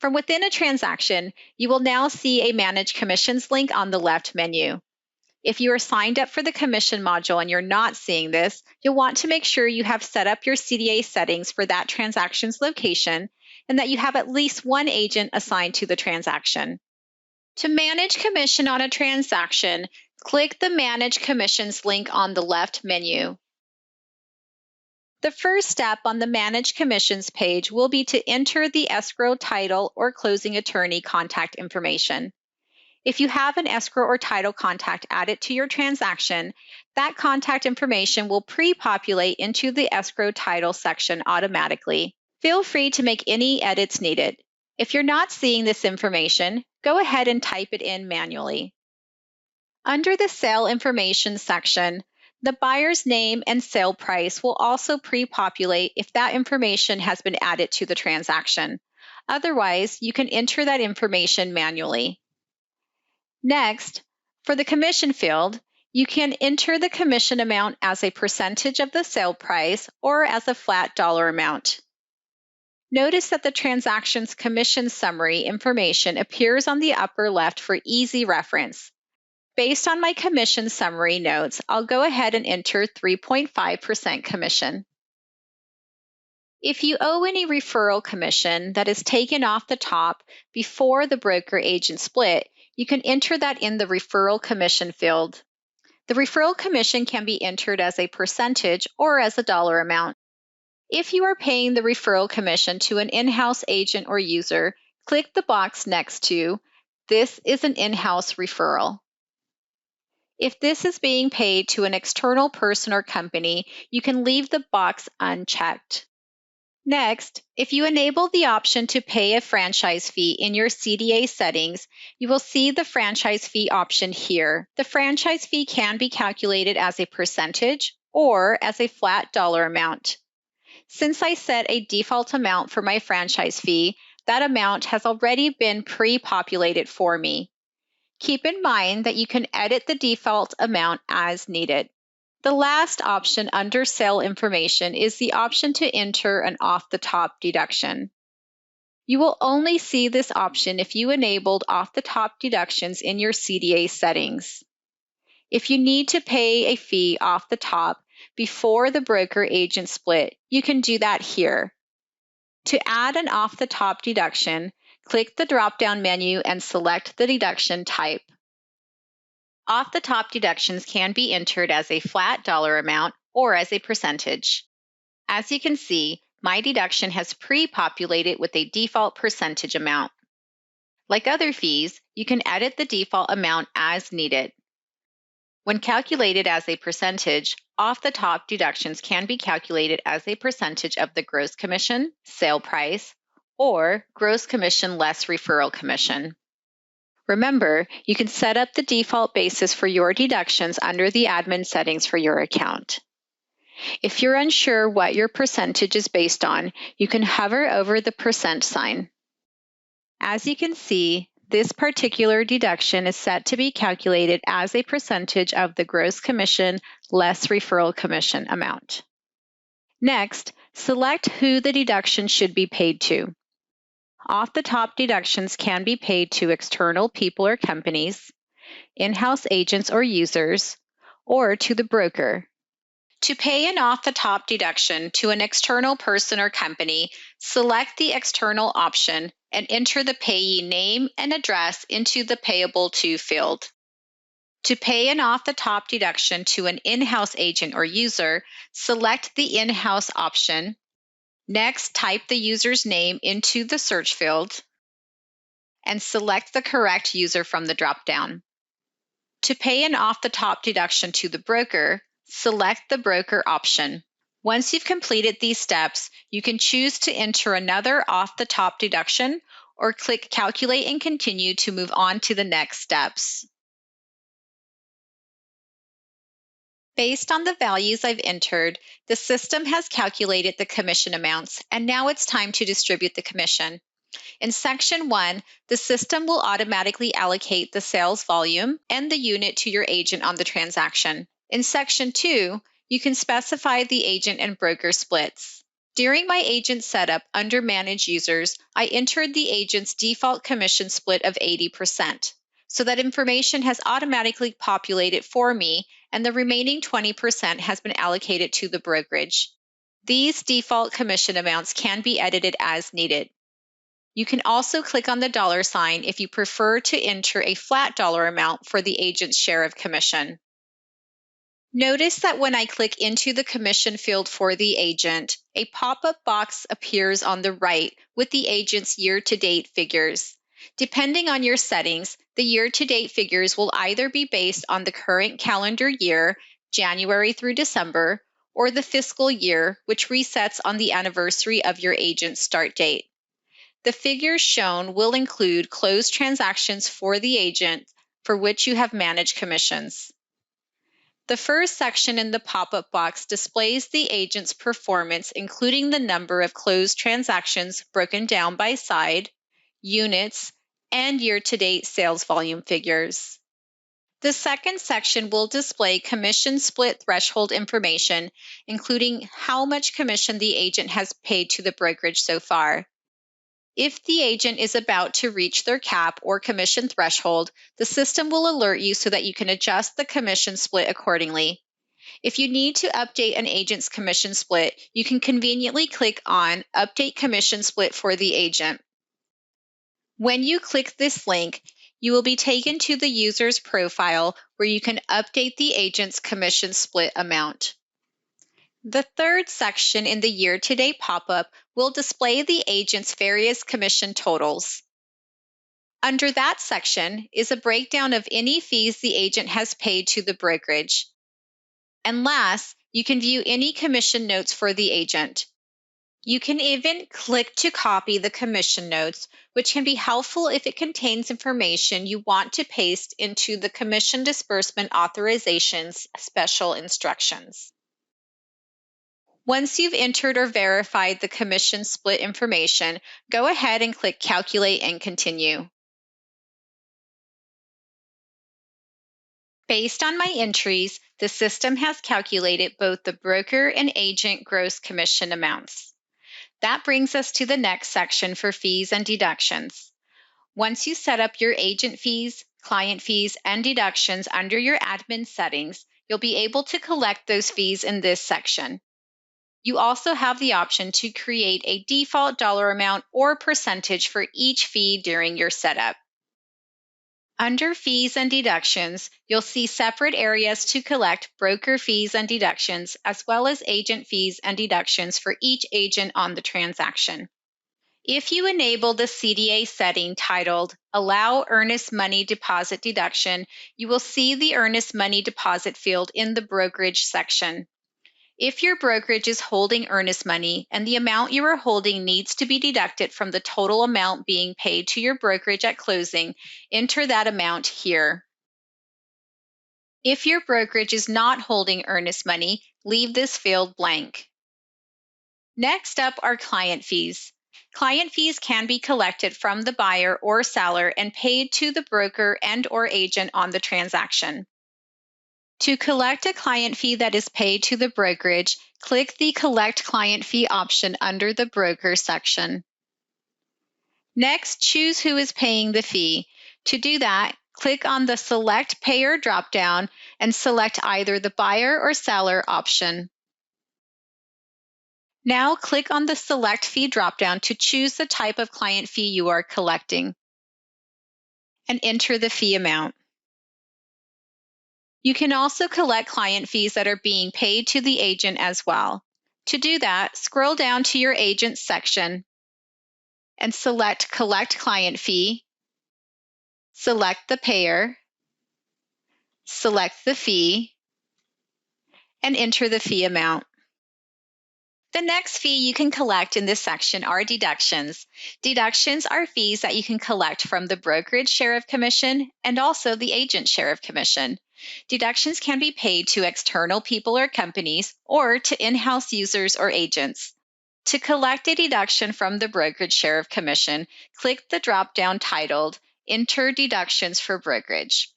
From within a transaction, you will now see a Manage Commissions link on the left menu. If you are signed up for the commission module and you're not seeing this, you'll want to make sure you have set up your CDA settings for that transaction's location and that you have at least one agent assigned to the transaction. To manage commission on a transaction, click the Manage Commissions link on the left menu. The first step on the Manage Commissions page will be to enter the escrow title or closing attorney contact information. If you have an escrow or title contact added to your transaction, that contact information will pre-populate into the escrow title section automatically. Feel free to make any edits needed. If you're not seeing this information, go ahead and type it in manually. Under the Sale Information section, the buyer's name and sale price will also pre-populate if that information has been added to the transaction. Otherwise, you can enter that information manually. Next, for the commission field, you can enter the commission amount as a percentage of the sale price or as a flat dollar amount. Notice that the transaction's commission summary information appears on the upper left for easy reference. Based on my commission summary notes, I'll go ahead and enter 3.5% commission. If you owe any referral commission that is taken off the top before the broker-agent split, you can enter that in the referral commission field. The referral commission can be entered as a percentage or as a dollar amount. If you are paying the referral commission to an in-house agent or user, click the box next to "This is an in-house referral." If this is being paid to an external person or company, you can leave the box unchecked. Next, if you enable the option to pay a franchise fee in your CDA settings, you will see the franchise fee option here. The franchise fee can be calculated as a percentage or as a flat dollar amount. Since I set a default amount for my franchise fee, that amount has already been pre-populated for me. Keep in mind that you can edit the default amount as needed. The last option under Sale Information is the option to enter an off-the-top deduction. You will only see this option if you enabled off-the-top deductions in your CDA settings. If you need to pay a fee off the top before the broker-agent split, you can do that here. To add an off-the-top deduction, click the drop-down menu and select the deduction type. Off-the-top deductions can be entered as a flat dollar amount or as a percentage. As you can see, my deduction has pre-populated with a default percentage amount. Like other fees, you can edit the default amount as needed. When calculated as a percentage, off-the-top deductions can be calculated as a percentage of the gross commission, sale price, or gross commission less referral commission. Remember, you can set up the default basis for your deductions under the admin settings for your account. If you're unsure what your percentage is based on, you can hover over the percent sign. As you can see, this particular deduction is set to be calculated as a percentage of the gross commission less referral commission amount. Next, select who the deduction should be paid to. Off-the-top deductions can be paid to external people or companies, in-house agents or users, or to the broker. To pay an off-the-top deduction to an external person or company, select the external option and enter the payee name and address into the Payable To field. To pay an off-the-top deduction to an in-house agent or user, select the in-house option. Next, type the user's name into the search field and select the correct user from the drop-down. To pay an off-the-top deduction to the broker, select the broker option. Once you've completed these steps, you can choose to enter another off-the-top deduction or click Calculate and Continue to move on to the next steps. Based on the values I've entered, the system has calculated the commission amounts, and now it's time to distribute the commission. In Section 1, the system will automatically allocate the sales volume and the unit to your agent on the transaction. In Section 2, you can specify the agent and broker splits. During my agent setup under Manage Users, I entered the agent's default commission split of 80%. So that information has automatically populated for me, and the remaining 20% has been allocated to the brokerage. These default commission amounts can be edited as needed. You can also click on the $ if you prefer to enter a flat dollar amount for the agent's share of commission. Notice that when I click into the commission field for the agent, a pop-up box appears on the right with the agent's year-to-date figures. Depending on your settings, the year-to-date figures will either be based on the current calendar year, January through December, or the fiscal year, which resets on the anniversary of your agent's start date. The figures shown will include closed transactions for the agent for which you have managed commissions. The first section in the pop-up box displays the agent's performance, including the number of closed transactions broken down by side, units, and year-to-date sales volume figures. The second section will display commission split threshold information, including how much commission the agent has paid to the brokerage so far. If the agent is about to reach their cap or commission threshold, the system will alert you so that you can adjust the commission split accordingly. If you need to update an agent's commission split, you can conveniently click on Update Commission Split for the agent. When you click this link, you will be taken to the user's profile where you can update the agent's commission split amount. The third section in the year-to-date pop-up will display the agent's various commission totals. Under that section is a breakdown of any fees the agent has paid to the brokerage. And last, you can view any commission notes for the agent. You can even click to copy the commission notes, which can be helpful if it contains information you want to paste into the Commission Disbursement Authorization's special instructions. Once you've entered or verified the commission split information, go ahead and click Calculate and Continue. Based on my entries, the system has calculated both the broker and agent gross commission amounts. That brings us to the next section for fees and deductions. Once you set up your agent fees, client fees, and deductions under your admin settings, you'll be able to collect those fees in this section. You also have the option to create a default dollar amount or percentage for each fee during your setup. Under Fees and Deductions, you'll see separate areas to collect broker fees and deductions, as well as agent fees and deductions for each agent on the transaction. If you enable the CDA setting titled Allow Earnest Money Deposit Deduction, you will see the Earnest Money Deposit field in the Brokerage section. If your brokerage is holding earnest money and the amount you are holding needs to be deducted from the total amount being paid to your brokerage at closing, enter that amount here. If your brokerage is not holding earnest money, leave this field blank. Next up are client fees. Client fees can be collected from the buyer or seller and paid to the broker and/or agent on the transaction. To collect a client fee that is paid to the brokerage, click the Collect Client Fee option under the Broker section. Next, choose who is paying the fee. To do that, click on the Select Payer dropdown and select either the Buyer or Seller option. Now click on the Select Fee dropdown to choose the type of client fee you are collecting and enter the fee amount. You can also collect client fees that are being paid to the agent as well. To do that, scroll down to your agent section and select Collect Client Fee, select the payer, select the fee, and enter the fee amount. The next fee you can collect in this section are deductions. Deductions are fees that you can collect from the brokerage share of commission and also the agent share of commission. Deductions can be paid to external people or companies or to in-house users or agents. To collect a deduction from the brokerage share of commission, click the drop-down titled Enter Deductions for Brokerage.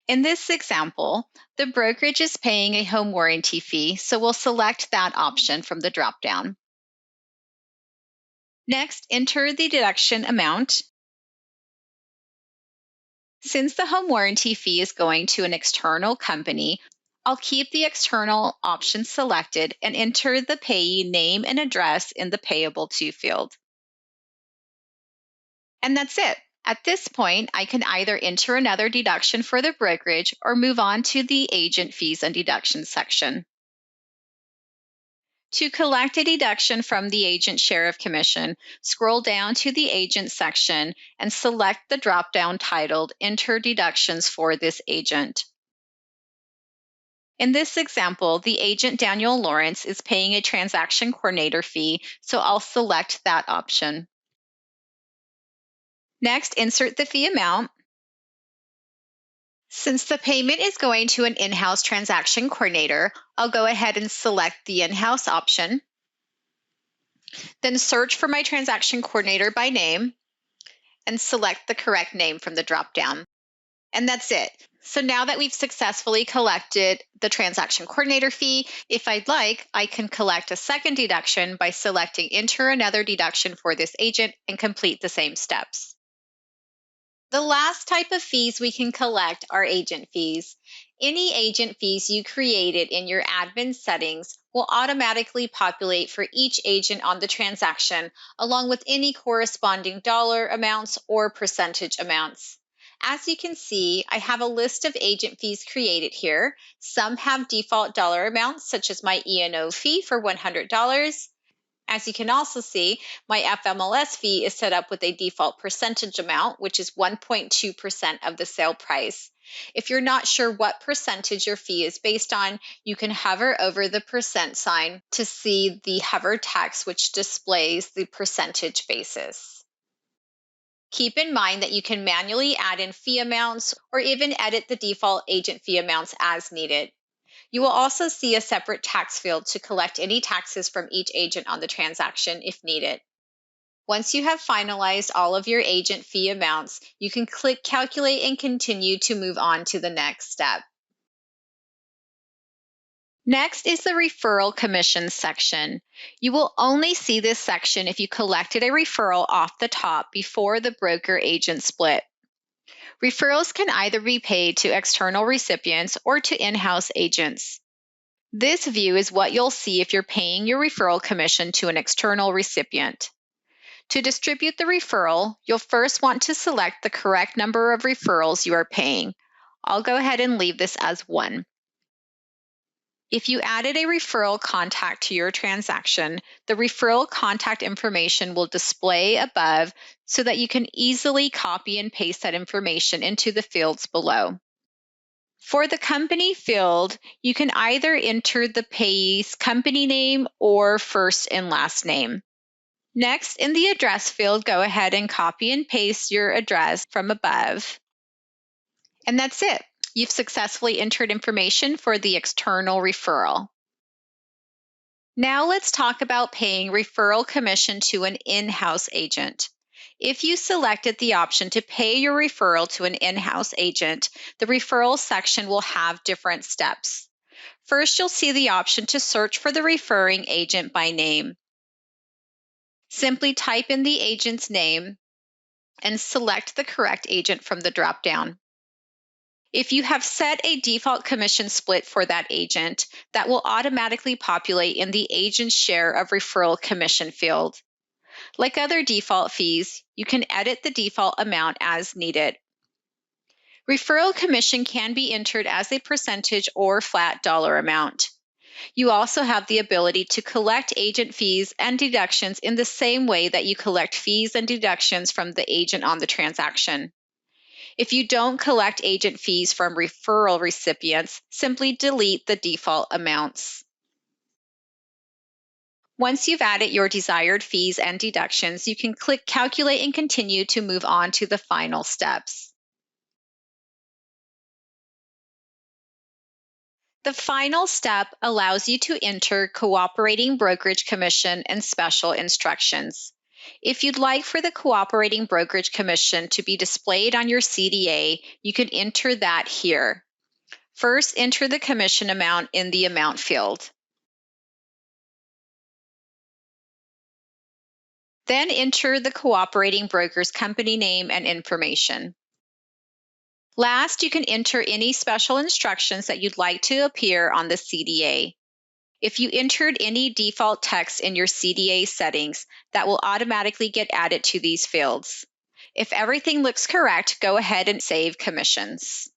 In this example, the brokerage is paying a home warranty fee, so we'll select that option from the dropdown. Next, enter the deduction amount. Since the home warranty fee is going to an external company, I'll keep the external option selected and enter the payee name and address in the payable to field. And that's it. At this point, I can either enter another deduction for the brokerage or move on to the agent fees and deductions section. To collect a deduction from the agent share of commission, scroll down to the agent section and select the drop-down titled Enter Deductions for this agent. In this example, the agent Daniel Lawrence is paying a transaction coordinator fee, so I'll select that option. Next, insert the fee amount. Since the payment is going to an in-house transaction coordinator, I'll go ahead and select the in-house option. Then search for my transaction coordinator by name and select the correct name from the drop-down. And that's it. So now that we've successfully collected the transaction coordinator fee, if I'd like, I can collect a second deduction by selecting Enter Another Deduction for this agent and complete the same steps. The last type of fees we can collect are agent fees. Any agent fees you created in your admin settings will automatically populate for each agent on the transaction, along with any corresponding dollar amounts or percentage amounts. As you can see, I have a list of agent fees created here. Some have default dollar amounts, such as my E&O fee for $100. As you can also see, my FMLS fee is set up with a default percentage amount, which is 1.2% of the sale price. If you're not sure what percentage your fee is based on, you can hover over the percent sign to see the hover text, which displays the percentage basis. Keep in mind that you can manually add in fee amounts or even edit the default agent fee amounts as needed. You will also see a separate tax field to collect any taxes from each agent on the transaction if needed. Once you have finalized all of your agent fee amounts, you can click Calculate and continue to move on to the next step. Next is the referral commission section. You will only see this section if you collected a referral off the top before the broker-agent split. Referrals can either be paid to external recipients or to in-house agents. This view is what you'll see if you're paying your referral commission to an external recipient. To distribute the referral, you'll first want to select the correct number of referrals you are paying. I'll go ahead and leave this as 1. If you added a referral contact to your transaction, the referral contact information will display above so that you can easily copy and paste that information into the fields below. For the company field, you can either enter the payee's company name or first and last name. Next, in the address field, go ahead and copy and paste your address from above. And that's it. You've successfully entered information for the external referral. Now let's talk about paying referral commission to an in-house agent. If you selected the option to pay your referral to an in-house agent, the referral section will have different steps. First, you'll see the option to search for the referring agent by name. Simply type in the agent's name and select the correct agent from the drop-down. If you have set a default commission split for that agent, that will automatically populate in the agent's share of referral commission field. Like other default fees, you can edit the default amount as needed. Referral commission can be entered as a percentage or flat dollar amount. You also have the ability to collect agent fees and deductions in the same way that you collect fees and deductions from the agent on the transaction. If you don't collect agent fees from referral recipients, simply delete the default amounts. Once you've added your desired fees and deductions, you can click Calculate and continue to move on to the final steps. The final step allows you to enter cooperating brokerage commission and special instructions. If you'd like for the cooperating brokerage commission to be displayed on your CDA, you can enter that here. First, enter the commission amount in the amount field. Then enter the cooperating broker's company name and information. Last, you can enter any special instructions that you'd like to appear on the CDA. If you entered any default text in your CDA settings, that will automatically get added to these fields. If everything looks correct, go ahead and save commissions.